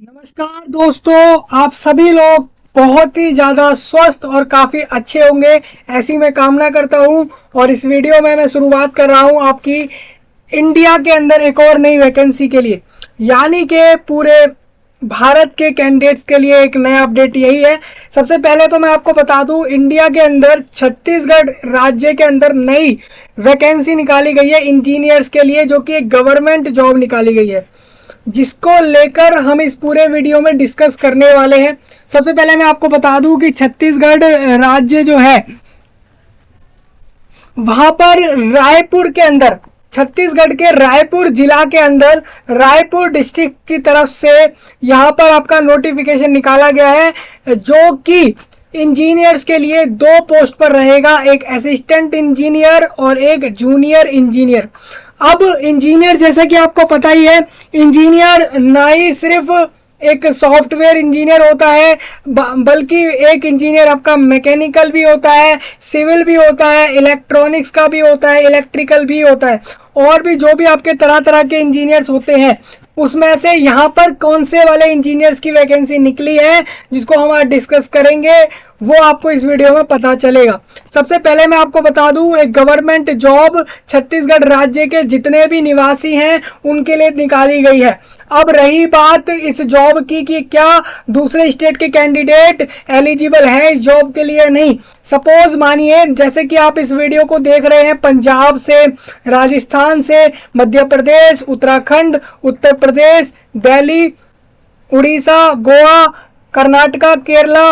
नमस्कार दोस्तों, आप सभी लोग बहुत ही ज़्यादा स्वस्थ और काफ़ी अच्छे होंगे ऐसी मैं कामना करता हूं। और इस वीडियो में मैं शुरुआत कर रहा हूं आपकी इंडिया के अंदर एक और नई वैकेंसी के लिए, यानी कि पूरे भारत के कैंडिडेट्स के लिए एक नया अपडेट यही है। सबसे पहले तो मैं आपको बता दूं, इंडिया के अंदर छत्तीसगढ़ राज्य के अंदर नई वैकेंसी निकाली गई है इंजीनियर्स के लिए, जो कि एक गवर्नमेंट जॉब निकाली गई है, जिसको लेकर हम इस पूरे वीडियो में डिस्कस करने वाले हैं। सबसे पहले मैं आपको बता दूं कि छत्तीसगढ़ राज्य जो है वहां पर रायपुर के अंदर, छत्तीसगढ़ के रायपुर जिला के अंदर रायपुर डिस्ट्रिक्ट की तरफ से यहां पर आपका नोटिफिकेशन निकाला गया है, जो कि इंजीनियर्स के लिए दो पोस्ट पर रहेगा, एक असिस्टेंट इंजीनियर और एक जूनियर इंजीनियर। अब इंजीनियर, जैसा कि आपको पता ही है, इंजीनियर ना ही सिर्फ एक सॉफ्टवेयर इंजीनियर होता है, बल्कि एक इंजीनियर आपका मैकेनिकल भी होता है, सिविल भी होता है, इलेक्ट्रॉनिक्स का भी होता है, इलेक्ट्रिकल भी होता है, और भी जो भी आपके तरह तरह के इंजीनियर्स होते हैं, उसमें से यहाँ पर कौन से वाले इंजीनियर्स की वैकेंसी निकली है जिसको हम आज डिस्कस करेंगे, वो आपको इस वीडियो में पता चलेगा। सबसे पहले मैं आपको बता दूं, एक गवर्नमेंट जॉब छत्तीसगढ़ राज्य के जितने भी निवासी हैं उनके लिए निकाली गई है। अब रही बात इस जॉब की कि क्या दूसरे स्टेट के कैंडिडेट एलिजिबल हैं इस जॉब के लिए, नहीं। सपोज मानिए, जैसे कि आप इस वीडियो को देख रहे हैं पंजाब से, राजस्थान से, मध्य प्रदेश, उत्तराखंड, उत्तर प्रदेश, दिल्ली, उड़ीसा, गोवा, कर्नाटका, केरला,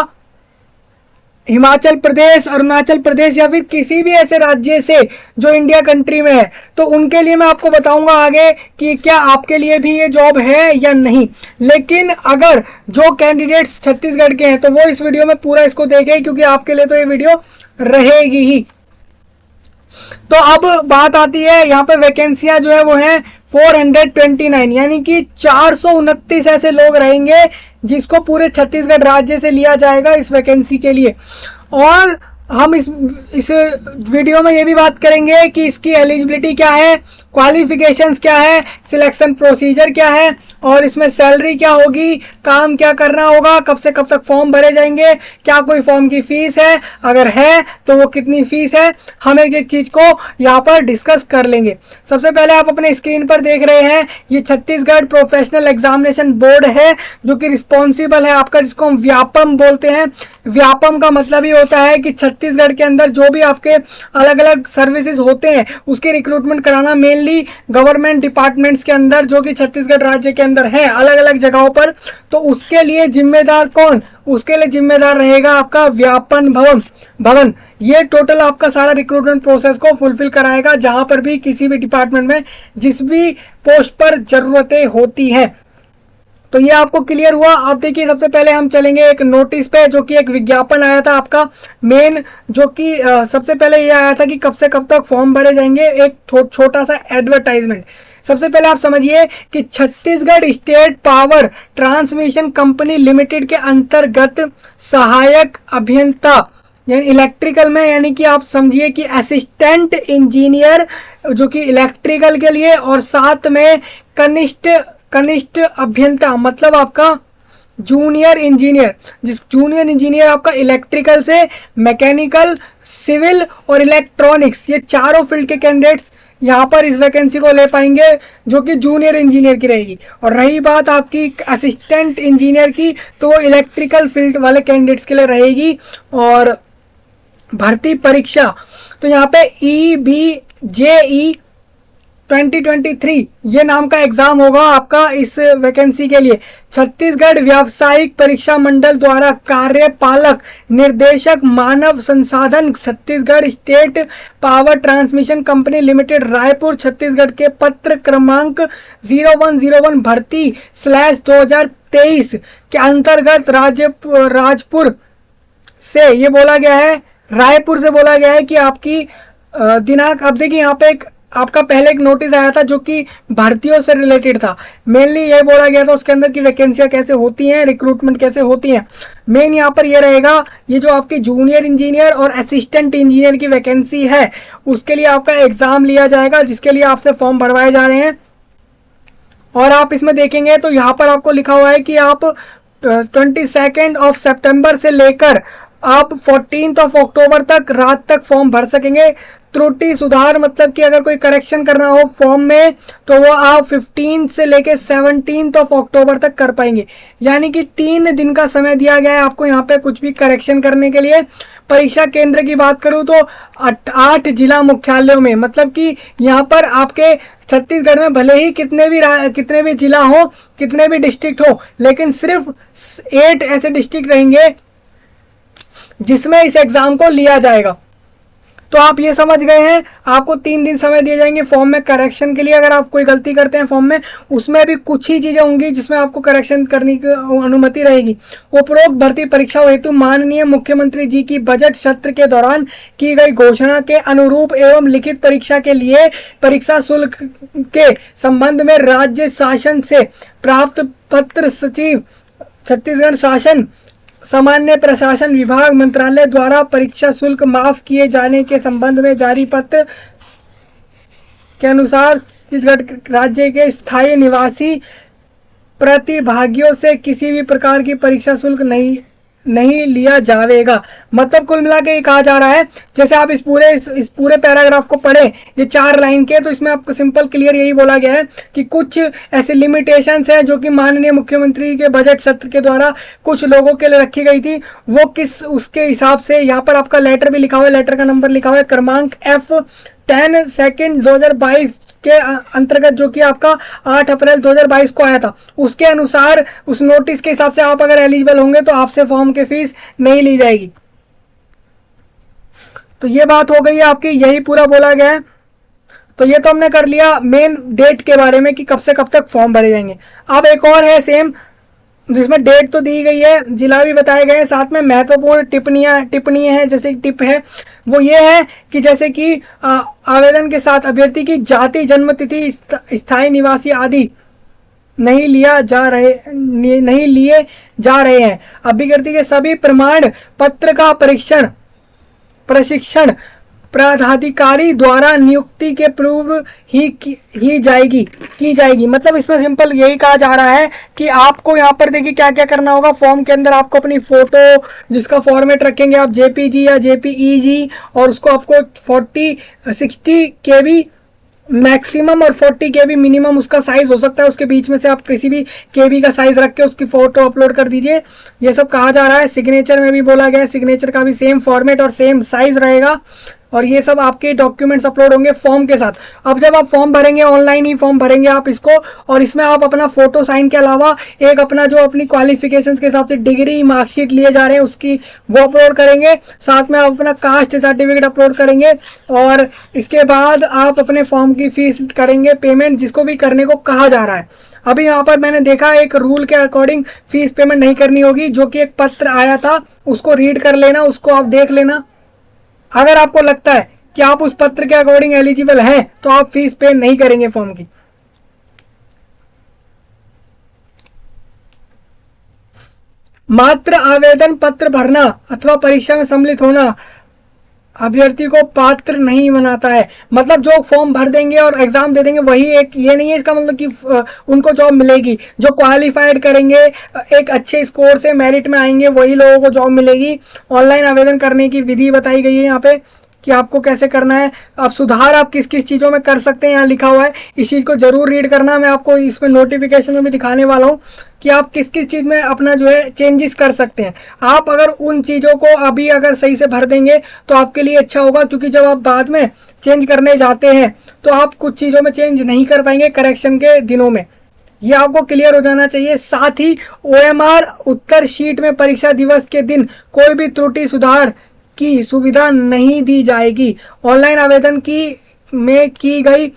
हिमाचल प्रदेश, अरुणाचल प्रदेश, या फिर किसी भी ऐसे राज्य से जो इंडिया कंट्री में है, तो उनके लिए मैं आपको बताऊंगा आगे कि क्या आपके लिए भी ये जॉब है या नहीं। लेकिन अगर जो कैंडिडेट्स छत्तीसगढ़ के हैं तो वो इस वीडियो में पूरा इसको देखें, क्योंकि आपके लिए तो ये वीडियो रहेगी ही। तो अब बात आती है, यहाँ पे वैकेंसियां जो है वो है 429, यानी कि 429 ऐसे लोग रहेंगे जिसको पूरे छत्तीसगढ़ राज्य से लिया जाएगा इस वैकेंसी के लिए। और हम इस वीडियो में ये भी बात करेंगे कि इसकी एलिजिबिलिटी क्या है, क्वालिफिकेशंस क्या है, सिलेक्शन प्रोसीजर क्या है, और इसमें सैलरी क्या होगी, काम क्या करना होगा, कब से कब तक फॉर्म भरे जाएंगे, क्या कोई फॉर्म की फीस है, अगर है तो वो कितनी फीस है, हम एक एक चीज को यहाँ पर डिस्कस कर लेंगे। सबसे पहले आप अपने स्क्रीन पर देख रहे हैं, ये छत्तीसगढ़ प्रोफेशनल एग्जामिनेशन बोर्ड है, जो कि रिस्पॉन्सिबल है आपका, जिसको हम व्यापम बोलते हैं। व्यापम का मतलब ये होता है कि छत्तीसगढ़ के अंदर जो भी आपके अलग अलग सर्विसेज होते हैं उसके रिक्रूटमेंट कराना, मेनली गवर्नमेंट डिपार्टमेंट्स के अंदर जो कि छत्तीसगढ़ राज्य के अंदर है अलग अलग जगहों पर। तो उसके लिए जिम्मेदार कौन, उसके लिए जिम्मेदार रहेगा आपका व्यापम भवन। ये टोटल आपका सारा रिक्रूटमेंट प्रोसेस को फुलफिल कराएगा, जहां पर भी किसी भी डिपार्टमेंट में जिस भी पोस्ट पर जरूरतें होती हैं। तो ये आपको क्लियर हुआ। अब देखिए, सबसे पहले हम चलेंगे एक नोटिस पे, जो कि एक विज्ञापन आया था आपका मेन, जो कि सबसे पहले ये आया था कि कब से कब तक फॉर्म भरे जाएंगे, एक छोटा सा एडवर्टाइजमेंट। सबसे पहले आप समझिए कि Chhattisgarh state power transmission company limited के अंतर्गत सहायक अभियंता यानी इलेक्ट्रिकल में, यानी कि आप समझिए कि असिस्टेंट इंजीनियर जो कि इलेक्ट्रिकल के लिए, और साथ में कनिष्ठ अभियंता मतलब आपका जूनियर इंजीनियर, जिस जूनियर इंजीनियर आपका इलेक्ट्रिकल से, मैकेनिकल, सिविल और इलेक्ट्रॉनिक्स, ये चारों फील्ड के कैंडिडेट्स यहाँ पर इस वैकेंसी को ले पाएंगे, जो कि जूनियर इंजीनियर की रहेगी। और रही बात आपकी असिस्टेंट इंजीनियर की, तो वो इलेक्ट्रिकल फील्ड वाले कैंडिडेट्स के लिए रहेगी। और भर्ती परीक्षा, तो यहाँ पे EBJE 2023 ये नाम का एग्जाम होगा आपका इस वैकेंसी के लिए। छत्तीसगढ़ व्यावसायिक परीक्षा मंडल द्वारा कार्यपालक निदेशक मानव संसाधन Chhattisgarh state power transmission company limited Raipur Chhattisgarh के पत्र क्रमांक 0101 भर्ती /2023 के अंतर्गत राजपुर से ये बोला गया है, रायपुर से बोला गया है कि आपकी दिनांक। अब देखिए, यहाँ पे एक आपका पहले एक नोटिस आया था जो कि भर्तियों से रिलेटेड था, मेनली ये बोला गया था उसके अंदर की वैकेंसियां कैसे होती हैं, रिक्रूटमेंट कैसे होती हैं। मेन यहाँ पर ये रहेगा, ये जो आपकी जूनियर इंजीनियर और असिस्टेंट इंजीनियर की वैकेंसी है उसके लिए आपका एग्जाम लिया जाएगा, जिसके लिए आपसे फॉर्म भरवाए जा रहे हैं। और आप इसमें देखेंगे तो यहाँ पर आपको लिखा हुआ है कि आप 22 सितंबर से लेकर आप 14 अक्टूबर तक रात तक फॉर्म भर सकेंगे। त्रुटि सुधार मतलब कि अगर कोई करेक्शन करना हो फॉर्म में तो वो आप 15 से लेकर 17 अक्टूबर तक कर पाएंगे, यानी कि 3 दिन का समय दिया गया है आपको यहाँ पे कुछ भी करेक्शन करने के लिए। परीक्षा केंद्र की बात करूँ तो 8 जिला मुख्यालयों में, मतलब कि यहाँ पर आपके छत्तीसगढ़ में भले ही कितने भी जिला हो, कितने भी डिस्ट्रिक्ट हो, लेकिन सिर्फ 8 ऐसे डिस्ट्रिक्ट रहेंगे जिसमें इस एग्जाम को लिया जाएगा। तो आप ये समझ गए हैं, आपको 3 दिन समय दिए जाएंगे फॉर्म में करेक्शन के लिए। अगर आप कोई गलती करते हैं फॉर्म में, उसमें भी कुछ ही चीज़ें होंगी जिसमें आपको करेक्शन करने की अनुमति रहेगी। उपरोक्त भर्ती परीक्षा हेतु माननीय मुख्यमंत्री जी की बजट सत्र के दौरान की गई घोषणा के अनुरूप एवं लिखित परीक्षा के लिए परीक्षा शुल्क के संबंध में राज्य शासन से प्राप्त पत्र सचिव छत्तीसगढ़ शासन सामान्य प्रशासन विभाग मंत्रालय द्वारा परीक्षा शुल्क माफ किए जाने के संबंध में जारी पत्र के अनुसार छत्तीसगढ़ राज्य के स्थायी निवासी प्रतिभागियों से किसी भी प्रकार की परीक्षा शुल्क नहीं लिया जाएगा। मतलब कुल मिला के ये कहा जा रहा है, जैसे आप इस पूरे पैराग्राफ को पढ़े, ये 4 लाइन के, तो इसमें आपको सिंपल क्लियर यही बोला गया है कि कुछ ऐसे लिमिटेशंस है जो कि माननीय मुख्यमंत्री के बजट सत्र के द्वारा कुछ लोगों के लिए रखी गई थी, वो किस उसके हिसाब से यहाँ पर आपका लेटर भी लिखा हुआ है, लेटर का नंबर लिखा हुआ है क्रमांक F10 2022 के अंतर्गत, जो कि आपका 8 अप्रैल 2022 को आया था। उसके अनुसार उस नोटिस के हिसाब से आप अगर एलिजिबल होंगे तो आपसे फॉर्म की फीस नहीं ली जाएगी। तो ये बात हो गई है आपकी, यही पूरा बोला गया है। तो ये तो हमने कर लिया मेन डेट के बारे में कि कब से कब तक फॉर्म भरे जाएंगे। अब एक और है सेम, जिसमें डेट तो दी गई है, जिला भी बताए गए हैं, साथ में महत्वपूर्ण टिप्पणियां हैं, जैसे टिप है वो ये है कि जैसे कि आवेदन के साथ अभ्यर्थी की जाति, जन्म तिथि, स्थायी निवासी आदि नहीं लिए जा रहे हैं। अभ्यर्थी के सभी प्रमाण पत्र का प्रशिक्षण प्राधिकारी द्वारा नियुक्ति के पूर्व ही की जाएगी। मतलब इसमें सिंपल यही कहा जा रहा है कि आपको यहाँ पर देखिए क्या क्या करना होगा। फॉर्म के अंदर आपको अपनी फोटो, जिसका फॉर्मेट रखेंगे आप JPG या JPEG, और उसको आपको 60 KB मैक्सिमम और 40 KB मिनिमम उसका साइज हो सकता है, उसके बीच में से आप किसी भी KB का साइज रख के उसकी फोटो अपलोड कर दीजिए। ये सब कहा जा रहा है। सिग्नेचर में भी बोला गया है, सिग्नेचर का भी सेम फॉर्मेट और सेम साइज रहेगा, और ये सब आपके डॉक्यूमेंट्स अपलोड होंगे फॉर्म के साथ। अब जब आप फॉर्म भरेंगे, ऑनलाइन ही फॉर्म भरेंगे आप इसको, और इसमें आप अपना फोटो साइन के अलावा एक अपना जो अपनी क्वालिफिकेशंस के हिसाब से डिग्री, मार्कशीट लिए जा रहे हैं उसकी वो अपलोड करेंगे। साथ में आप अपना कास्ट सर्टिफिकेट अपलोड करेंगे, और इसके बाद आप अपने फॉर्म की फीस करेंगे पेमेंट, जिसको भी करने को कहा जा रहा है। अभी यहाँ पर मैंने देखा एक रूल के अकॉर्डिंग फीस पेमेंट नहीं करनी होगी, जो कि एक पत्र आया था, उसको रीड कर लेना, उसको आप देख लेना। अगर आपको लगता है कि आप उस पत्र के अकॉर्डिंग एलिजिबल हैं तो आप फीस पे नहीं करेंगे फॉर्म की। मात्र आवेदन पत्र भरना अथवा परीक्षा में सम्मिलित होना अभ्यर्थी को पात्र नहीं बनाता है। मतलब जो फॉर्म भर देंगे और एग्जाम दे देंगे वही एक, ये नहीं है इसका मतलब कि उनको जॉब मिलेगी। जो क्वालिफाइड करेंगे, एक अच्छे स्कोर से मेरिट में आएंगे, वही लोगों को जॉब मिलेगी। ऑनलाइन आवेदन करने की विधि बताई गई है यहाँ पे कि आपको कैसे करना है। आप सुधार आप किस किस चीज़ों में कर सकते हैं, यहाँ लिखा हुआ है, इस चीज़ को जरूर रीड करना। मैं आपको इसमें नोटिफिकेशन में भी दिखाने वाला हूँ कि आप किस किस चीज़ में अपना जो है चेंजेस कर सकते हैं। आप अगर उन चीज़ों को अभी अगर सही से भर देंगे तो आपके लिए अच्छा होगा, क्योंकि जब आप बाद में चेंज करने जाते हैं तो आप कुछ चीज़ों में चेंज नहीं कर पाएंगे करेक्शन के दिनों में। ये आपको क्लियर हो जाना चाहिए। साथ ही OMR उत्तर शीट में परीक्षा दिवस के दिन कोई भी त्रुटि सुधार की सुविधा नहीं दी जाएगी। ऑनलाइन आवेदन में की गई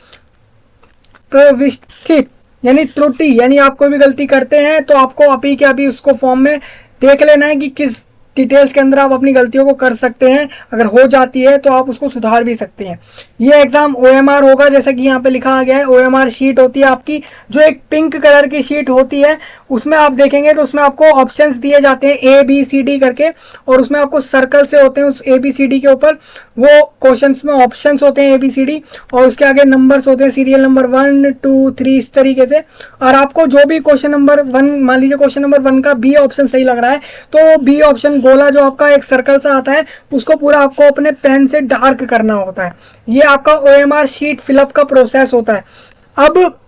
प्रविष्टि यानी त्रुटि, यानी आप कोई भी गलती करते हैं तो आपको अभी के अभी उसको फॉर्म में देख लेना है कि किस डिटेल्स के अंदर आप अपनी गलतियों को कर सकते हैं। अगर हो जाती है तो आप उसको सुधार भी सकते हैं। ये एग्जाम OMR होगा, जैसा कि यहाँ पे लिखा गया है। OMR शीट होती है आपकी, जो एक पिंक कलर की शीट होती है। उसमें आप देखेंगे तो उसमें आपको ऑप्शंस दिए जाते हैं ABCD करके, और उसमें आपको सर्कल से होते हैं उस ABCD के ऊपर, वो क्वेश्चंस में ऑप्शंस होते हैं ABCD, और उसके आगे नंबर्स होते हैं, सीरियल नंबर 1 2 3 इस तरीके से। और आपको जो भी क्वेश्चन नंबर 1, मान लीजिए क्वेश्चन नंबर 1 का B ऑप्शन सही लग रहा है, तो B ऑप्शन गोला जो आपका एक सर्कल सा आता है, उसको पूरा आपको अपने पेन से डार्क करना होता है। ये आपका OMR शीट फिलअप का प्रोसेस होता है। अब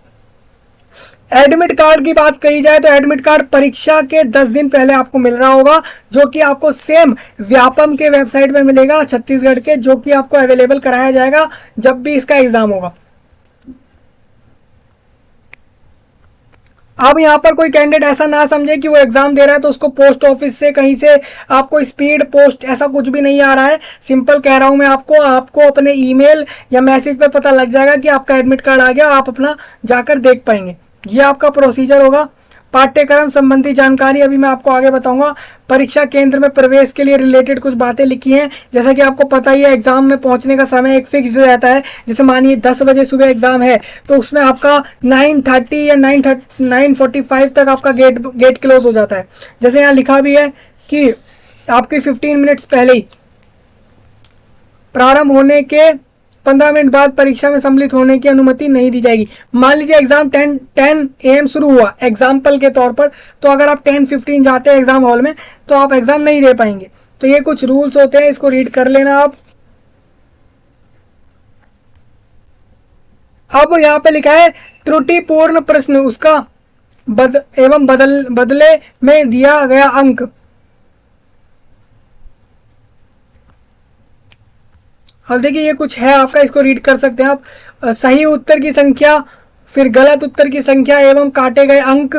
एडमिट कार्ड की बात कही जाए तो एडमिट कार्ड परीक्षा के 10 दिन पहले आपको मिल रहा होगा, जो कि आपको सेम व्यापम के वेबसाइट पे मिलेगा छत्तीसगढ़ के, जो कि आपको अवेलेबल कराया जाएगा जब भी इसका एग्जाम होगा। अब यहाँ पर कोई कैंडिडेट ऐसा ना समझे कि वो एग्जाम दे रहा है तो उसको पोस्ट ऑफिस से कहीं से आपको स्पीड पोस्ट ऐसा कुछ भी नहीं आ रहा है। सिंपल कह रहा हूँ मैं आपको अपने ईमेल या मैसेज पे पता लग जाएगा कि आपका एडमिट कार्ड आ गया, आप अपना जाकर देख पाएंगे। ये आपका प्रोसीजर होगा। पाठ्यक्रम संबंधी जानकारी अभी मैं आपको आगे बताऊंगा। परीक्षा केंद्र में प्रवेश के लिए रिलेटेड कुछ बातें लिखी हैं। जैसा कि आपको पता ही है, एग्जाम में पहुंचने का समय एक फिक्स रहता है। जैसे मानिए 10 बजे सुबह एग्जाम है, तो उसमें आपका 9:30 या 9:45 तक आपका गेट क्लोज हो जाता है। जैसे यहाँ लिखा भी है कि आपके 15 मिनट्स पहले ही प्रारंभ होने के 15 मिनट बाद परीक्षा में सम्मिलित होने की अनुमति नहीं दी जाएगी। मान लीजिए एग्जाम 10 AM शुरू हुआ एग्जाम्पल के तौर पर, तो अगर आप 10:15 जाते हैं एग्जाम हॉल में तो आप एग्जाम नहीं दे पाएंगे। तो ये कुछ रूल्स होते हैं, इसको रीड कर लेना आप। अब यहाँ पे लिखा है त्रुटिपूर्ण प्रश्न, उसका बदले में दिया गया अंक। अब देखिए ये कुछ है आपका, इसको रीड कर सकते हैं आप। सही उत्तर की संख्या, फिर गलत उत्तर की संख्या एवं काटे गए अंक।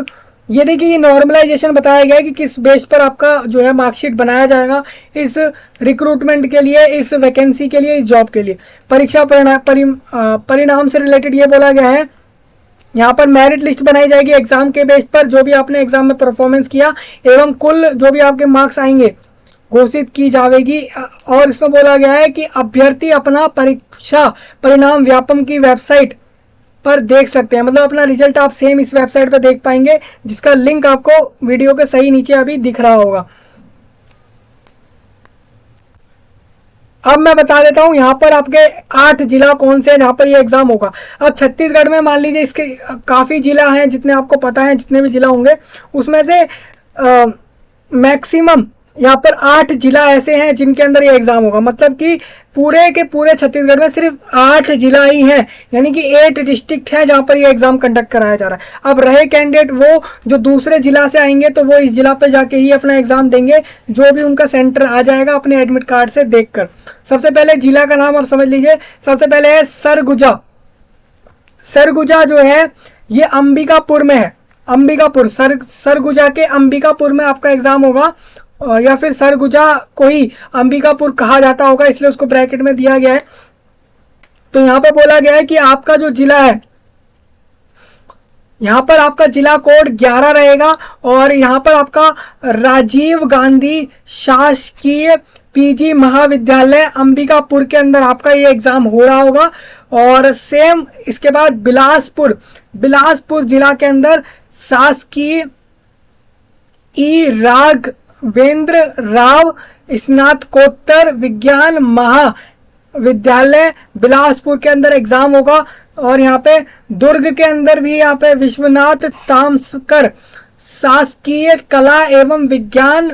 ये देखिए ये नॉर्मलाइजेशन बताया गया है कि किस बेस पर आपका जो है मार्कशीट बनाया जाएगा इस रिक्रूटमेंट के लिए, इस वैकेंसी के लिए, इस जॉब के लिए। परीक्षा परिणाम से रिलेटेड ये बोला गया है। यहाँ पर मेरिट लिस्ट बनाई जाएगी एग्जाम के बेस पर, जो भी आपने एग्जाम में परफॉर्मेंस किया एवं कुल जो भी आपके मार्क्स आएंगे घोषित की जाएगी। और इसमें बोला गया है कि अभ्यर्थी अपना परीक्षा परिणाम व्यापम की वेबसाइट पर देख सकते हैं। मतलब अपना रिजल्ट आप सेम इस वेबसाइट पर देख पाएंगे, जिसका लिंक आपको वीडियो के सही नीचे अभी दिख रहा होगा। अब मैं बता देता हूँ यहाँ पर आपके 8 जिला कौन से हैं जहाँ पर ये एग्जाम होगा। अब छत्तीसगढ़ में मान लीजिए इसके काफ़ी जिला हैं, जितने आपको पता है, जितने भी जिला होंगे उसमें से मैक्सिमम यहाँ पर 8 जिला ऐसे हैं जिनके अंदर ये एग्जाम होगा। मतलब कि पूरे के पूरे छत्तीसगढ़ में सिर्फ 8 जिला ही हैं, यानी कि 8 डिस्ट्रिक्ट है जहाँ पर ये एग्जाम कंडक्ट कराया जा रहा है। अब रहे कैंडिडेट वो जो दूसरे जिला से आएंगे तो वो इस जिला पे जाके ही अपना एग्जाम देंगे, जो भी उनका सेंटर आ जाएगा अपने एडमिट कार्ड से देखकर। सबसे पहले जिला का नाम आप समझ लीजिए। सबसे पहले है सरगुजा। सरगुजा जो है ये अंबिकापुर में है। अंबिकापुर, सरगुजा के अंबिकापुर में आपका एग्जाम होगा, या फिर सरगुजा को ही अंबिकापुर कहा जाता होगा, इसलिए उसको ब्रैकेट में दिया गया है। तो यहाँ पर बोला गया है कि आपका जो जिला है, यहाँ पर आपका जिला कोड 11 रहेगा, और यहाँ पर आपका राजीव गांधी शासकीय PG महाविद्यालय अंबिकापुर के अंदर आपका ये एग्जाम हो रहा होगा। और सेम इसके बाद बिलासपुर जिला के अंदर शासकीय राघवेंद्र राव स्नातकोत्तर विज्ञान महाविद्यालय बिलासपुर के अंदर एग्जाम होगा। और यहाँ पे दुर्ग के अंदर भी यहाँ पे विश्वनाथ ताम्रकर शासकीय कला एवं विज्ञान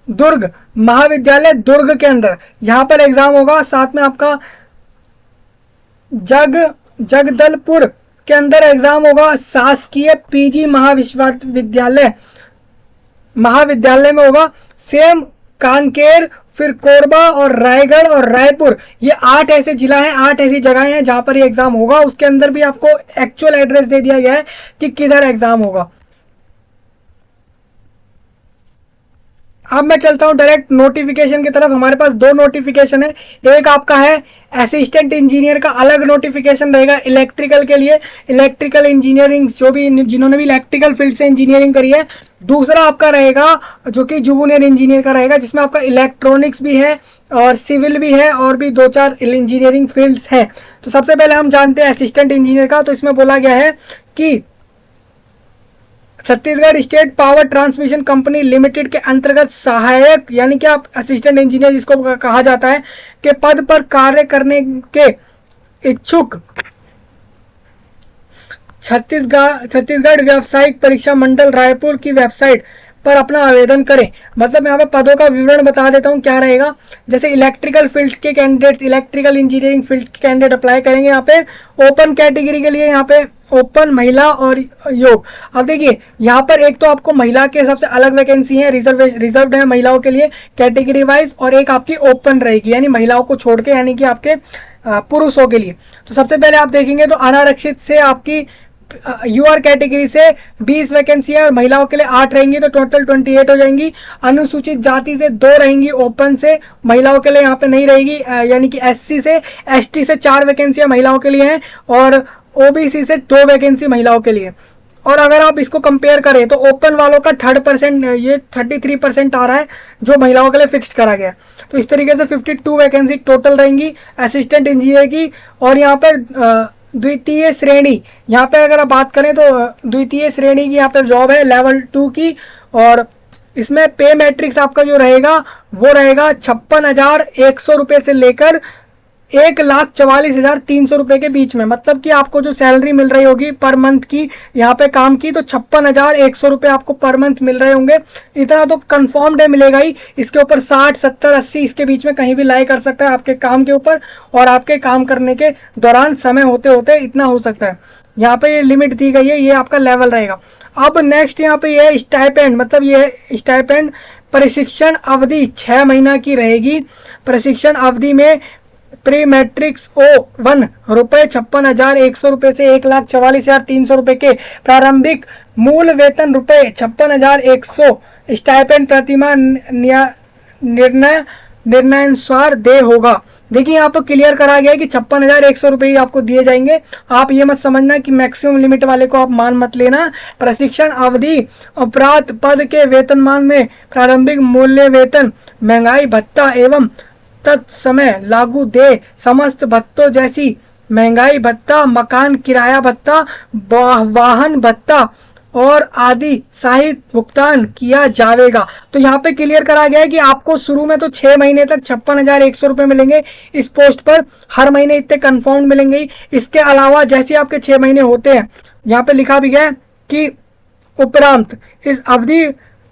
दुर्ग महाविद्यालय दुर्ग के अंदर यहाँ पर एग्जाम होगा। साथ में आपका जगदलपुर के अंदर एग्जाम होगा शासकीय PG महाविद्यालय में होगा। सेम कांकेर, फिर कोरबा और रायगढ़ और रायपुर, ये 8 ऐसे जिला हैं, 8 ऐसी जगहें हैं जहां पर ये एग्जाम होगा। उसके अंदर भी आपको एक्चुअल एड्रेस दे दिया गया है कि किधर एग्जाम होगा। अब मैं चलता हूँ डायरेक्ट नोटिफिकेशन की तरफ। हमारे पास दो नोटिफिकेशन है, एक आपका है असिस्टेंट इंजीनियर का अलग नोटिफिकेशन रहेगा इलेक्ट्रिकल के लिए, इलेक्ट्रिकल इंजीनियरिंग जो भी जिन्होंने भी इलेक्ट्रिकल फील्ड से इंजीनियरिंग करी है। दूसरा आपका रहेगा जो कि जूनियर इंजीनियर का रहेगा, जिसमें आपका इलेक्ट्रॉनिक्स भी है और सिविल भी है और भी 2-4 इंजीनियरिंग फील्ड्स हैं। तो सबसे पहले हम जानते हैं असिस्टेंट इंजीनियर का। तो इसमें बोला गया है कि Chhattisgarh state power transmission company limited के अंतर्गत सहायक यानी कि आप असिस्टेंट इंजीनियर जिसको कहा जाता है के पद पर कार्य करने के इच्छुक छत्तीसगढ़ व्यावसायिक परीक्षा मंडल रायपुर की वेबसाइट पर अपना आवेदन करें। मतलब यहाँ पे पदों का विवरण बता देता हूँ क्या रहेगा। जैसे इलेक्ट्रिकल फील्ड के कैंडिडेट्स, इलेक्ट्रिकल इंजीनियरिंग फील्ड के कैंडिडेट अप्लाई करेंगे। यहाँ पे ओपन कैटेगरी के लिए यहाँ पे ओपन महिला और योग। अब देखिए यहाँ पर एक तो आपको महिला के हिसाब से अलग वैकेंसी है, रिजर्व्ड है महिलाओं के लिए कैटेगरी वाइज, और एक आपकी ओपन रहेगी यानी महिलाओं को छोड़ के, यानी कि आपके पुरुषों के लिए। तो सबसे पहले आप देखेंगे तो अनारक्षित से आपकी यूआर कैटेगरी से 20 वैकेंसी है और महिलाओं के लिए 8 रहेंगी, तो टोटल 28 हो जाएंगी। अनुसूचित जाति से 2 रहेंगी, ओपन से महिलाओं के लिए यहाँ पे नहीं रहेगी, यानी कि एससी से एसटी से 4 वैकेंसियां महिलाओं के लिए हैं और ओबीसी से 2 वैकेंसी महिलाओं के लिए। और अगर आप इसको कंपेयर करें तो ओपन वालों का 3% ये 33% आ रहा है जो महिलाओं के लिए फिक्स्ड करा गया। तो इस तरीके से 52 वैकेंसी टोटल रहेंगी असिस्टेंट इंजीनियर की। और यहाँ पर द्वितीय श्रेणी, यहाँ पे अगर आप बात करें तो द्वितीय श्रेणी की यहाँ पे जॉब है लेवल 2 की, और इसमें पे मैट्रिक्स आपका जो रहेगा वो रहेगा 56,100 रुपये से लेकर 1,44,300 रुपये के बीच में। मतलब कि आपको जो सैलरी मिल रही होगी पर मंथ की यहाँ पे काम की, तो 56,100 रुपये आपको पर मंथ मिल रहे होंगे। इतना तो कंफर्म्ड है मिलेगा ही। इसके ऊपर 60, 70, 80 इसके बीच में कहीं भी लाई कर सकता है आपके काम के ऊपर, और आपके काम करने के दौरान समय होते होते इतना हो सकता है। यहाँ पे ये लिमिट दी गई है, ये आपका लेवल रहेगा। अब नेक्स्ट यहाँ पे ये स्टाइपेंड, मतलब ये स्टाइपेंड प्रशिक्षण अवधि 6 महीना की रहेगी। प्रशिक्षण अवधि में प्री मैट्रिक्स O1 रुपये 56,100 रुपये से 1,44,300 रुपये के प्रारंभिक मूल वेतन रुपये 56,100 स्टाइपेंड प्रतिमा निर्णयानुसार दे होगा। देखिए यहाँ पर क्लियर करा गया है कि 56,100 रुपये ही आपको दिए जाएंगे। आप ये मत समझना कि मैक्सिमम लिमिट वाले को आप मान मत लेना। प्रशिक्षण अवधि उपरांत पद के वेतनमान में प्रारंभिक मूल्य वेतन, महंगाई भत्ता एवं तत्समय लागू दे समस्त भत्तों जैसी महंगाई भत्ता, मकान किराया भत्ता, वाहन भत्ता और आदि सहित भुगतान किया जाएगा। तो यहाँ पे क्लियर करा गया है कि आपको शुरू में तो 6 महीने तक 56,100 रुपये मिलेंगे इस पोस्ट पर, हर महीने इतने कंफर्म मिलेंगे ही। इसके अलावा जैसे आपके 6 महीने होते हैं, यहाँ पे लिखा भी गया है कि उपरांत, इस अवधि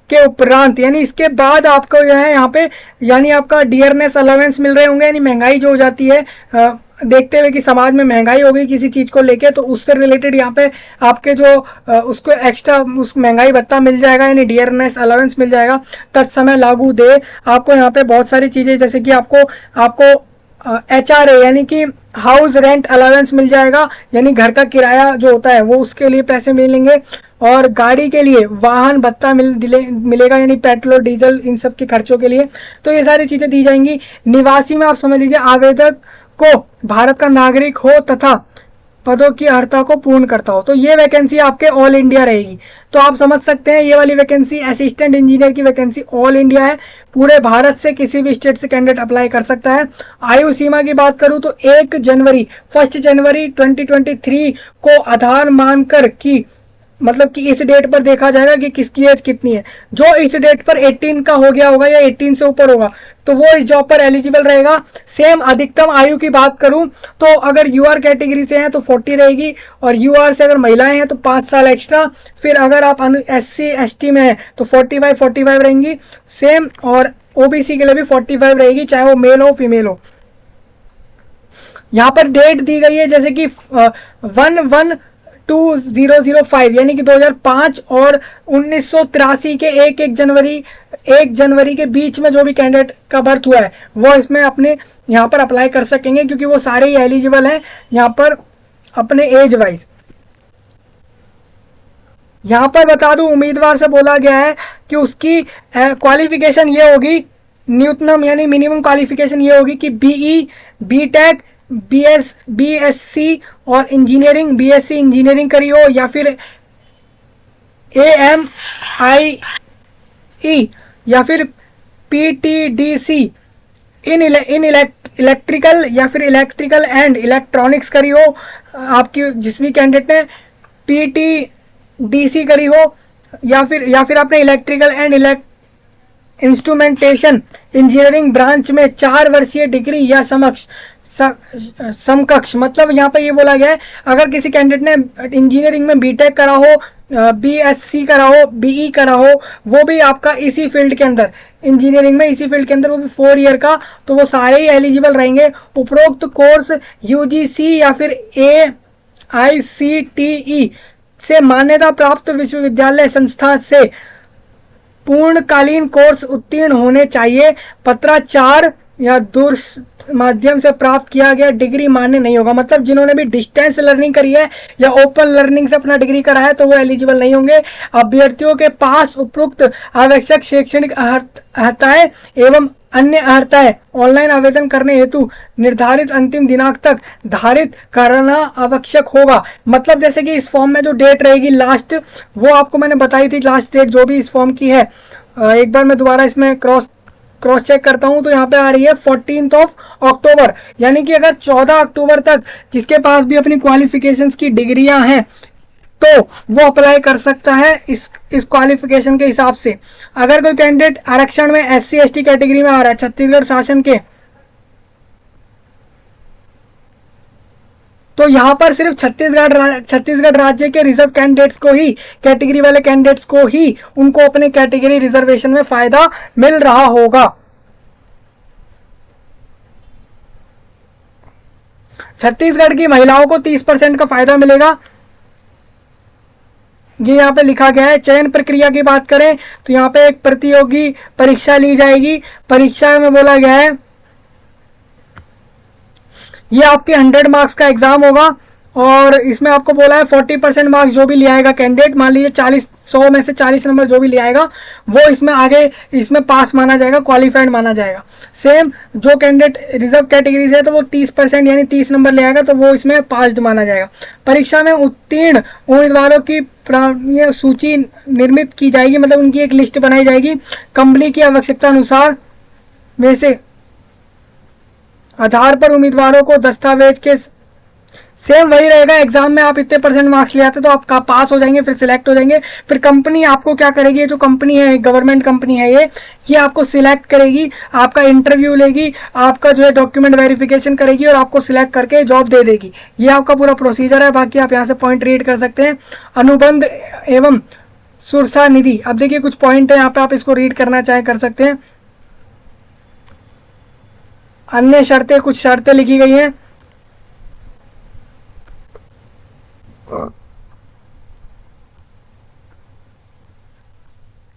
के उपरांत यानी इसके बाद आपको जो है यहाँ पे यानी आपका डियरनेस अलावेंस मिल रहे होंगे, यानी महंगाई जो हो जाती है देखते हुए कि समाज में महंगाई हो गई किसी चीज़ को लेके, तो उससे रिलेटेड यहाँ पे आपके जो उसको एक्स्ट्रा उस महंगाई भत्ता मिल जाएगा, यानी डियरनेस अलावेंस मिल जाएगा। तत्समय लागू दे आपको यहाँ पे बहुत सारी चीज़ें, जैसे कि आपको HRA यानी कि हाउस रेंट अलावेंस मिल जाएगा, यानी घर का किराया जो होता है वो उसके लिए पैसे मिलेंगे। और गाड़ी के लिए वाहन भत्ता मिलेगा, यानी पेट्रोल डीजल इन सब के खर्चों के लिए। तो ये सारी चीज़ें दी जाएंगी। निवासी में आप समझ लीजिए आवेदक को भारत का नागरिक हो तथा पदों की अर्हता को पूर्ण करता हो। तो ये वैकेंसी आपके ऑल इंडिया रहेगी। तो आप समझ सकते हैं ये वाली वैकेंसी असिस्टेंट इंजीनियर की वैकेंसी ऑल इंडिया है, पूरे भारत से किसी भी स्टेट से कैंडिडेट अप्लाई कर सकता है। आयु सीमा की बात करूं तो 1 जनवरी 2023 को आधार मानकर कि मतलब कि इस डेट पर देखा जाएगा कि किसकी एज कितनी है। जो इस डेट पर 18 का हो गया होगा या 18 से ऊपर होगा तो वो इस जॉब पर एलिजिबल रहेगा। सेम अधिकतम आयु की बात करूं तो अगर यूआर कैटेगरी से हैं तो 40 रहेगी, और यूआर से अगर महिलाएं हैं तो 5 साल एक्स्ट्रा। फिर अगर आप SC ST में हैं तो 45 रहेंगी सेम, और ओबीसी के लिए भी 45 रहेगी, चाहे वो मेल हो फीमेल हो। यहाँ पर डेट दी गई है जैसे कि 1/1/2005 यानी कि 2005 और 1983 के 1 जनवरी के बीच में जो भी कैंडिडेट का बर्थ हुआ है वो इसमें अपने यहाँ पर अप्लाई कर सकेंगे, क्योंकि वो सारे ही एलिजिबल हैं यहाँ पर अपने एज वाइज। यहाँ पर बता दूं, उम्मीदवार से बोला गया है कि उसकी क्वालिफिकेशन ये होगी, न्यूनतम यानी मिनिमम क्वालिफिकेशन ये होगी कि बीई, बीटेक, बीएससी और इंजीनियरिंग, बीएससी इंजीनियरिंग करी हो, या फिर AMIE या फिर PTDC इन इलेक्ट्रिकल या फिर इलेक्ट्रिकल एंड इलेक्ट्रॉनिक्स करी हो। आपकी जिस भी कैंडिडेट ने PTDC करी हो, या फिर आपने electrical and instrumentation engineering branch में 4 वर्षीय डिग्री या समकक्ष, मतलब यहाँ पर ये बोला गया है अगर किसी कैंडिडेट ने इंजीनियरिंग में बीटेक करा हो, BSc करा हो, BE करा हो, वो भी आपका इसी फील्ड के अंदर, इंजीनियरिंग में इसी फील्ड के अंदर, वो भी 4 ईयर का, तो वो सारे ही एलिजिबल रहेंगे। उपरोक्त कोर्स UGC या फिर AICTE से मान्यता प्राप्त विश्वविद्यालय संस्था से पूर्णकालीन कोर्स उत्तीर्ण होने चाहिए। पत्राचार या दूर माध्यम से प्राप्त किया गया डिग्री मान्य नहीं होगा। मतलब जिन्होंने भी डिस्टेंस लर्निंग करी है या ओपन लर्निंग से अपना डिग्री करा है तो वो एलिजिबल नहीं होंगे। अभ्यर्थियों के पास उपरोक्त आवश्यक शैक्षणिक अर्हताएं एवं अन्य अर्हताएं ऑनलाइन आवेदन करने हेतु निर्धारित अंतिम दिनांक तक धारित करना आवश्यक होगा। मतलब जैसे कि इस फॉर्म में जो डेट रहेगी लास्ट, वो आपको मैंने बताई थी, लास्ट डेट जो भी इस फॉर्म की है। एक बार मैं दोबारा इसमें क्रॉस चेक करता हूं तो यहाँ पे आ रही है 14 अक्टूबर, यानी कि अगर 14 अक्टूबर तक जिसके पास भी अपनी क्वालिफिकेशंस की डिग्रियां हैं तो वो अप्लाई कर सकता है इस क्वालिफिकेशन के हिसाब से। अगर कोई कैंडिडेट आरक्षण में SC ST कैटेगरी में आ रहा है छत्तीसगढ़ शासन के, तो यहाँ पर सिर्फ छत्तीसगढ़ राज्य के रिजर्व कैंडिडेट्स को ही, कैटेगरी वाले कैंडिडेट्स को ही उनको अपने कैटेगरी रिजर्वेशन में फायदा मिल रहा होगा। छत्तीसगढ़ की महिलाओं को 30% का फायदा मिलेगा, ये यहाँ पे लिखा गया है। चयन प्रक्रिया की बात करें तो यहाँ पे एक प्रतियोगी परीक्षा ली जाएगी। परीक्षा में बोला गया है ये आपके 100 मार्क्स का एग्जाम होगा और इसमें आपको बोला है 40% मार्क्स जो भी ले आएगा कैंडिडेट, मान लीजिए 100 में से 40 नंबर जो भी ले आएगा वो इसमें आगे इसमें पास माना जाएगा, क्वालिफाइड माना जाएगा। सेम जो कैंडिडेट रिजर्व कैटेगरी से है तो वो 30% यानी 30 नंबर ले आएगा तो वो इसमें पास माना जाएगा। परीक्षा में उत्तीर्ण उम्मीदवारों की ये सूची निर्मित की जाएगी, मतलब उनकी एक लिस्ट बनाई जाएगी कंपनी की आवश्यकता अनुसार में से आधार पर उम्मीदवारों को दस्तावेज के सेम वही रहेगा। एग्जाम में आप इतने % मार्क्स ले आते तो आप पास हो जाएंगे, फिर सिलेक्ट हो जाएंगे। फिर कंपनी आपको क्या करेगी, ये जो कंपनी है गवर्नमेंट कंपनी है ये आपको सिलेक्ट करेगी, आपका इंटरव्यू लेगी, आपका जो है डॉक्यूमेंट वेरिफिकेशन करेगी और आपको सिलेक्ट करके जॉब दे देगी। ये आपका पूरा प्रोसीजर है। बाकी आप यहाँ से पॉइंट रीड कर सकते हैं। अनुबंध एवं सुरक्षा निधि, अब देखिए कुछ पॉइंट है यहाँ पे, आप इसको रीड करना चाहे कर सकते हैं। अन्य शर्तें, कुछ शर्तें लिखी गई हैं।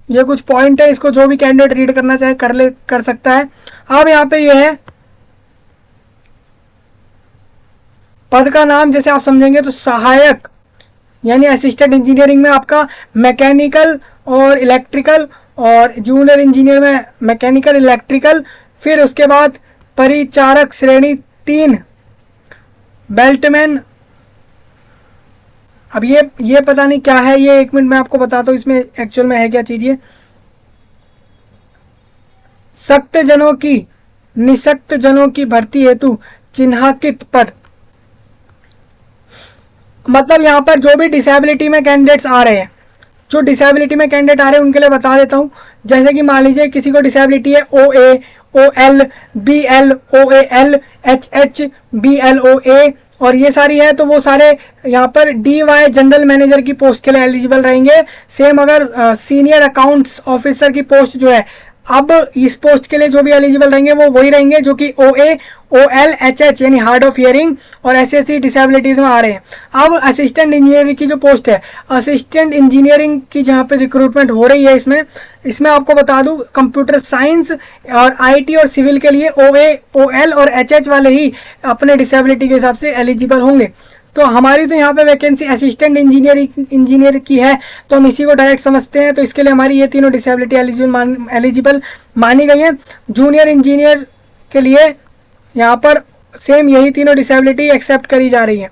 ये कुछ पॉइंट है, इसको जो भी कैंडिडेट रीड करना चाहे कर सकता है। अब यहाँ पे ये है पद का नाम, जैसे आप समझेंगे तो सहायक यानी असिस्टेंट इंजीनियरिंग में आपका मैकेनिकल और इलेक्ट्रिकल, और जूनियर इंजीनियर में मैकेनिकल इलेक्ट्रिकल। फिर उसके बाद परिचारक श्रेणी 3 बेल्टमैन। अब ये पता नहीं क्या है, ये 1 मिनट में आपको बताता हूँ इसमें एक्चुअल में है क्या चीज। ये सक्त जनों की निसक्त जनों की भर्ती हेतु चिन्हांकित पद, मतलब यहाँ पर जो भी डिसेबिलिटी में कैंडिडेट्स आ रहे हैं, जो डिसेबिलिटी में कैंडिडेट आ रहे हैं उनके लिए बता देता हूँ। जैसे कि मान लीजिए किसी को डिसेबिलिटी है OA, OL, BL, OAL, HH, BLOA और ये सारी है, तो वो सारे यहाँ पर DY जनरल मैनेजर की पोस्ट के लिए एलिजिबल रहेंगे। सेम अगर सीनियर अकाउंट्स ऑफिसर की पोस्ट जो है, अब इस पोस्ट के लिए जो भी एलिजिबल रहेंगे वो वही रहेंगे जो कि OA, OL, HH यानी हार्ड ऑफ हियरिंग और SSC डिसेबिलिटीज में आ रहे हैं। अब असिस्टेंट इंजीनियरिंग की जो पोस्ट है, असिस्टेंट इंजीनियरिंग की जहाँ पे रिक्रूटमेंट हो रही है, इसमें आपको बता दूं कंप्यूटर साइंस और IT और सिविल के लिए OA, OL और HH वाले ही अपने डिसेबिलिटी के हिसाब से एलिजिबल होंगे। तो हमारी तो यहाँ पे वैकेंसी असिस्टेंट इंजीनियर की है, तो हम इसी को डायरेक्ट समझते हैं। तो इसके लिए हमारी ये तीनों डिसेबिलिटी एलिजिबल मानी गई है। जूनियर इंजीनियर के लिए यहाँ पर सेम यही तीनों डिसेबिलिटी एक्सेप्ट करी जा रही है।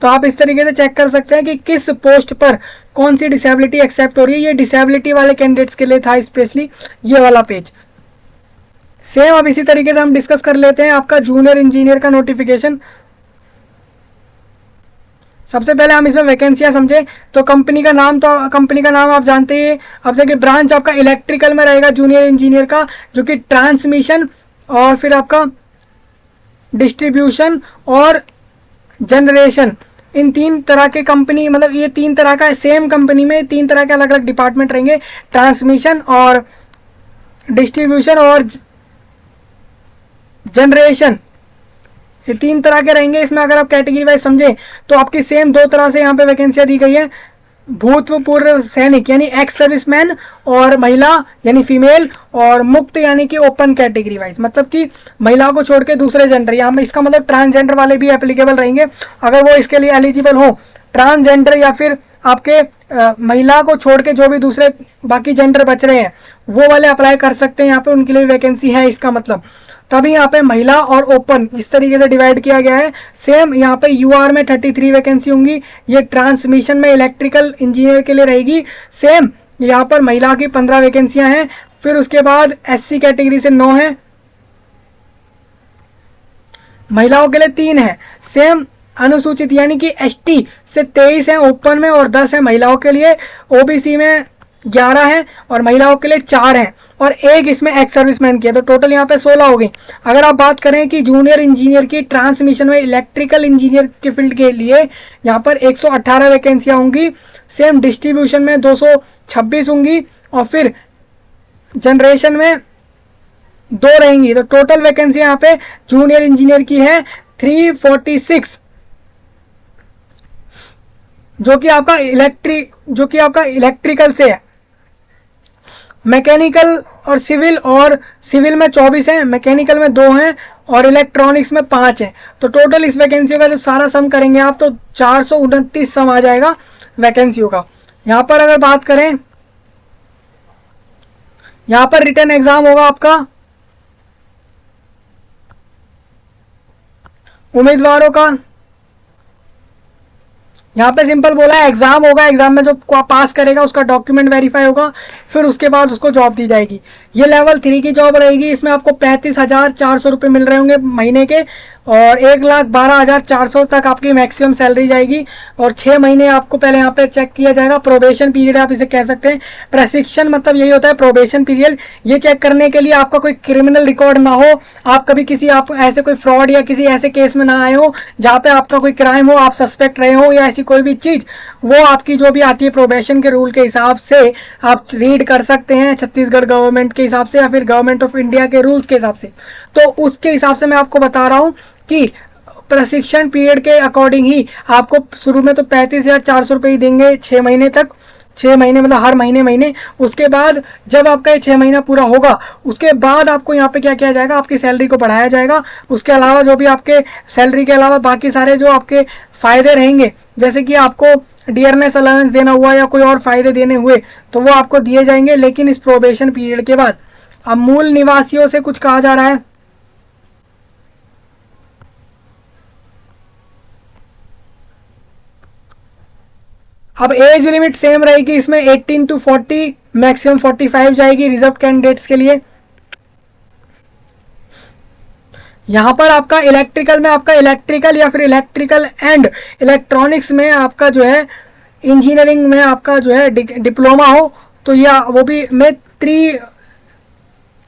तो आप इस तरीके से चेक कर सकते हैं कि किस पोस्ट पर कौन सी डिसेबिलिटी एक्सेप्ट हो रही है। ये डिसेबिलिटी वाले कैंडिडेट्स के लिए था स्पेशली ये वाला पेज। सेम अब इसी तरीके से हम डिस्कस कर लेते हैं आपका जूनियर इंजीनियर का नोटिफिकेशन। सबसे पहले हम इसमें वैकेंसियां समझे तो कंपनी का नाम आप जानते ही। अब देखिए ब्रांच आपका इलेक्ट्रिकल में रहेगा जूनियर इंजीनियर का, जो कि ट्रांसमिशन और फिर आपका डिस्ट्रीब्यूशन और जनरेशन, इन तीन तरह के कंपनी, मतलब ये तीन तरह का सेम कंपनी में तीन तरह के अलग अलग डिपार्टमेंट रहेंगे, ट्रांसमिशन और डिस्ट्रीब्यूशन और जनरेशन, ये तीन तरह के रहेंगे। इसमें अगर आप कैटेगरी वाइज समझे तो आपकी सेम दो तरह से यहाँ पे वैकेंसियाँ दी गई है। भूतपूर्व सैनिक यानी एक्स सर्विसमैन और महिला यानी फीमेल, और मुक्त यानी कि ओपन कैटेगरी वाइज, मतलब कि महिलाओं को छोड़ के दूसरे जेंडर, यहाँ में इसका मतलब ट्रांसजेंडर वाले भी एप्लीकेबल रहेंगे अगर वो इसके लिए एलिजिबल हो। ट्रांसजेंडर या फिर आपके महिला को छोड़ के जो भी दूसरे बाकी जेंडर बच रहे हैं वो वाले अप्लाई कर सकते हैं, यहाँ पे उनके लिए वैकेंसी है इसका मतलब। तभी यहाँ पे महिला और ओपन इस तरीके से डिवाइड किया गया है। सेम यहाँ पे यूआर में 33 वैकेंसी होंगी, ये ट्रांसमिशन में इलेक्ट्रिकल इंजीनियर के लिए रहेगी। सेम यहाँ पर महिला की 15 वैकेंसियां हैं। फिर उसके बाद एससी कैटेगरी से 9 है, महिलाओं के लिए 3 है। सेम अनुसूचित यानी कि एसटी से 23 है ओपन में और 10 है महिलाओं के लिए। ओबीसी में 11 है और महिलाओं के लिए 4 हैं और एक इसमें एक्स सर्विसमैन की है, तो टोटल यहाँ पे 16 हो गई। अगर आप बात करें कि जूनियर इंजीनियर की ट्रांसमिशन में इलेक्ट्रिकल इंजीनियर के फील्ड के लिए यहाँ पर 118 वैकेंसियाँ होंगी। सेम डिस्ट्रीब्यूशन में 226 होंगी और फिर जनरेशन में 2 रहेंगी। तो टोटल वैकेंसी यहाँ पे जूनियर इंजीनियर की है 346, जो कि आपका इलेक्ट्रिकल से है। मैकेनिकल और सिविल में 24 हैं, मैकेनिकल में 2 हैं और इलेक्ट्रॉनिक्स में 5 हैं। तो टोटल इस वैकेंसियों का जब सारा सम करेंगे आप तो 429 सम आ जाएगा वैकेंसियों का। यहाँ पर अगर बात करें, यहाँ पर रिटन एग्जाम होगा आपका उम्मीदवारों का। यहाँ पे सिंपल बोला है एग्जाम होगा, एग्जाम में जो पास करेगा उसका डॉक्यूमेंट वेरीफाई होगा, फिर उसके बाद उसको जॉब दी जाएगी। ये लेवल 3 की जॉब रहेगी। इसमें आपको 35,400 रुपये मिल रहे होंगे महीने के और 1,12,400 तक आपकी मैक्सिमम सैलरी जाएगी। और 6 महीने आपको पहले यहाँ पे चेक किया जाएगा, प्रोबेशन पीरियड आप इसे कह सकते हैं। प्रशिक्षण मतलब यही होता है प्रोबेशन पीरियड। ये चेक करने के लिए आपका कोई क्रिमिनल रिकॉर्ड ना हो, आप कभी किसी आप ऐसे कोई फ्रॉड या किसी ऐसे केस में ना आए हो जहाँ पे आपका कोई क्राइम हो, आप सस्पेक्ट रहे हो या ऐसी कोई भी चीज़, वो आपकी जो भी आती है प्रोबेशन के रूल के हिसाब से आप रीड कर सकते हैं, छत्तीसगढ़ गवर्नमेंट के हिसाब से या फिर गवर्नमेंट ऑफ इंडिया के रूल्स के हिसाब से। तो उसके हिसाब से मैं आपको बता रहा हूँ कि प्रशिक्षण पीरियड के अकॉर्डिंग ही आपको शुरू में तो 35,400 रुपये ही देंगे 6 महीने तक। 6 महीने मतलब हर महीने। उसके बाद जब आपका ये 6 महीना पूरा होगा उसके बाद आपको यहाँ पे क्या किया जाएगा, आपकी सैलरी को बढ़ाया जाएगा। उसके अलावा जो भी आपके सैलरी के अलावा बाकी सारे जो आपके फ़ायदे रहेंगे, जैसे कि आपको डियरनेस अलाउंस देना हुआ या कोई और फ़ायदे देने हुए, तो वो आपको दिए जाएंगे, लेकिन इस प्रोबेशन पीरियड के बाद। अब मूल निवासियों से कुछ कहा जा रहा है। अब एज लिमिट सेम रहेगी इसमें 18 to 40, मैक्सिमम 45 जाएगी रिजर्व कैंडिडेट्स के लिए। यहाँ पर आपका इलेक्ट्रिकल में आपका इलेक्ट्रिकल या फिर इलेक्ट्रिकल एंड इलेक्ट्रॉनिक्स में आपका जो है इंजीनियरिंग में आपका जो है डिप्लोमा हो तो या वो भी में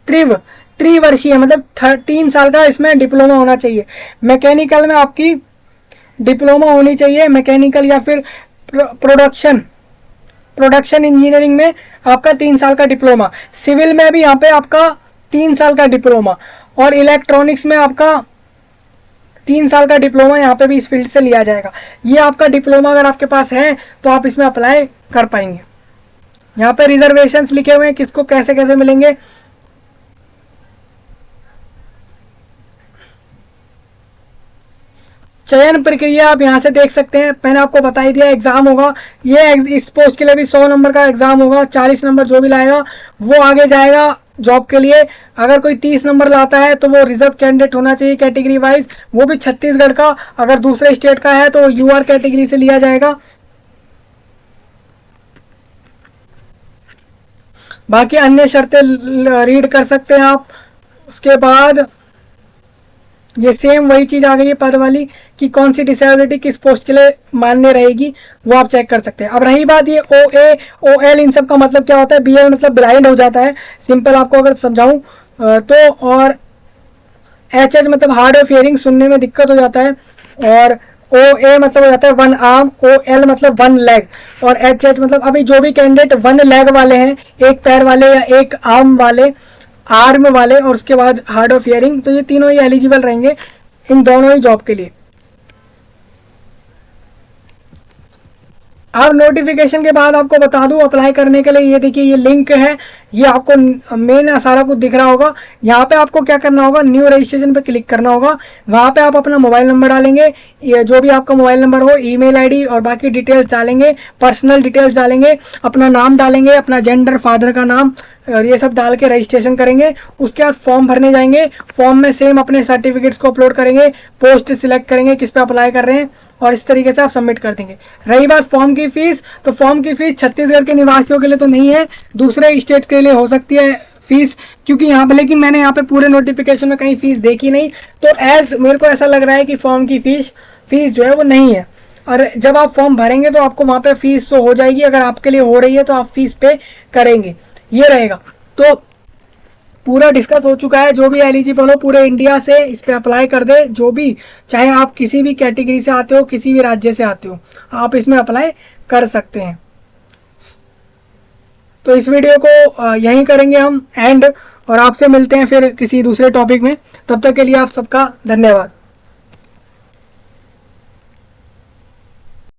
त्रिवर्षीय मतलब 3 साल का इसमें डिप्लोमा होना चाहिए। मैकेनिकल में आपकी डिप्लोमा होनी चाहिए, मैकेनिकल या फिर प्रोडक्शन इंजीनियरिंग में आपका 3 साल का डिप्लोमा। सिविल में भी यहाँ पे आपका 3 साल का डिप्लोमा और इलेक्ट्रॉनिक्स में आपका 3 साल का डिप्लोमा यहाँ पे भी इस फील्ड से लिया जाएगा। ये आपका डिप्लोमा अगर आपके पास है तो आप इसमें अप्लाई कर पाएंगे। यहाँ पे रिजर्वेशंस लिखे हुए हैं किसको कैसे कैसे मिलेंगे। चयन प्रक्रिया आप यहाँ से देख सकते हैं, मैंने आपको बता ही दिया। एग्जाम होगा ये, इस पोस्ट के लिए भी 100 नंबर का एग्जाम होगा, 40 नंबर जो भी लाएगा वो आगे जाएगा जॉब के लिए। अगर कोई 30 नंबर लाता है तो वो रिजर्व कैंडिडेट होना चाहिए कैटेगरी वाइज, वो भी छत्तीसगढ़ का। अगर दूसरे स्टेट का है तो यूआर कैटेगरी से लिया जाएगा। बाकी अन्य शर्तें रीड कर सकते हैं आप। उसके बाद ये सेम वही चीज़ आ गई है पद वाली कि कौन सी डिसेबिलिटी किस पोस्ट के लिए मान्य रहेगी, वो आप चेक कर सकते हैं। अब रही बात ये OA OL इन सब का मतलब क्या होता है। BL मतलब ब्लाइंड हो जाता है, सिंपल आपको अगर समझाऊं तो। और HH मतलब हार्ड ऑफ हियरिंग, सुनने में दिक्कत हो जाता है। और OA मतलब हो जाता है 1 आर्म, OL मतलब 1 लेग, और HH मतलब अभी जो भी कैंडिडेट 1 लेग वाले हैं, एक पैर वाले या एक आर्म वाले, आर्म वाले, और उसके बाद हार्ड ऑफ हियरिंग, तो ये तीनों ही एलिजिबल रहेंगे इन दोनों ही जॉब के लिए। अब नोटिफिकेशन के बाद आपको बता दूं अप्लाई करने के लिए, ये देखिए ये लिंक है, ये आपको मेन सारा कुछ दिख रहा होगा। यहाँ पे आपको क्या करना होगा, न्यू रजिस्ट्रेशन पे क्लिक करना होगा। वहाँ पे आप अपना मोबाइल नंबर डालेंगे, ये जो भी आपका मोबाइल नंबर हो, ईमेल आईडी और बाकी डिटेल्स डालेंगे, पर्सनल डिटेल्स डालेंगे, अपना नाम डालेंगे, अपना जेंडर, फादर का नाम, और ये सब डाल के रजिस्ट्रेशन करेंगे। उसके बाद फॉर्म भरने जाएंगे, फॉर्म में सेम अपने सर्टिफिकेट्स को अपलोड करेंगे, पोस्ट सिलेक्ट करेंगे किस पे अप्लाई कर रहे हैं, और इस तरीके से आप सबमिट कर देंगे। रही बात फॉर्म की फीस, तो फॉर्म की फीस छत्तीसगढ़ के निवासियों के लिए तो नहीं है, दूसरे स्टेट के लिए हो सकती है फीस, क्योंकि यहाँ पे, लेकिन मैंने यहाँ पे पूरे नोटिफिकेशन में कहीं फीस देखी नहीं, तो एज मेरे को ऐसा लग रहा है कि फॉर्म की फीस जो है वो नहीं है। और जब आप फॉर्म भरेंगे तो आपको वहाँ पे फीस तो हो जाएगी, अगर आपके लिए हो रही है तो आप फीस पे करेंगे, ये रहेगा। तो पूरा डिस्कस हो चुका है, जो भी एलिजिबल हो पूरे इंडिया से इस पे अप्लाई कर दे, जो भी, चाहे आप किसी भी कैटेगरी से आते हो, किसी भी राज्य से आते हो, आप इसमें अप्लाई कर सकते हैं। तो इस वीडियो को यहीं करेंगे हम एंड, और आपसे मिलते हैं फिर किसी दूसरे टॉपिक में। तब तक के लिए आप सबका धन्यवाद।